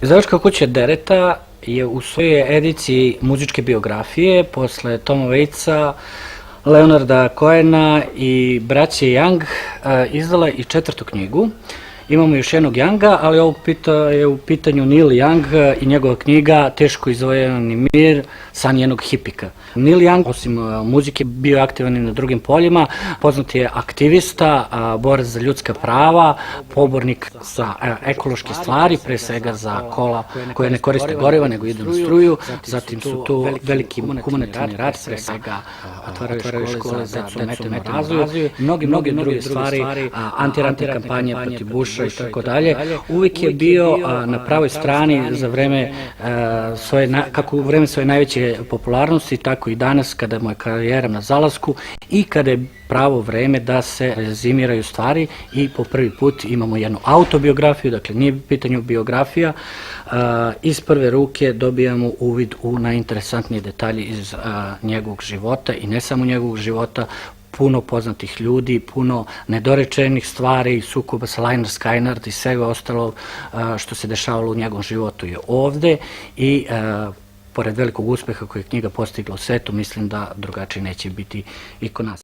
Izdavačka kuća Dereta je u svojoj ediciji muzičke biografije posle Toma Waitsa, Leonarda Cohena i braće Young izdala i četvrtu knjigu. Imamo još jednog Younga, ali ovog je u pitanju Neil Young i njegova knjiga Teško izvojevani mir, san jednog hipika. Neil Young, osim muzike, bio je aktivan i na drugim poljima. Poznat je aktivista, borac za ljudska prava, pobornik za ekološke stvari, pre svega za kola koje ne koriste goriva, nego idu na struju. Zatim su tu veliki humanitarni rad, pre svega otvaraju škole za decu u razvoju. Mnogi druge stvari, antiratne kampanje protiv Busha i tako dalje. Uvijek je bio na pravoj strani za vreme kako u vreme svoje najveće popularnosti, tako i danas kada mu je karijera na zalasku i kada je pravo vreme da se rezimiraju stvari i po prvi put imamo jednu autobiografiju, dakle nije pitanju biografija, iz prve ruke dobijamo uvid u najinteresantnije detalje iz njegovog života i ne samo njegovog života, puno poznatih ljudi, puno nedorečenih stvari, sukoba sa Lynyrd Skynyrd i svega ostalo što se dešavalo u njegovom životu je ovde i pored velikog uspeha koji je knjiga postigla u svetu, mislim da drugačije neće biti i kod nas.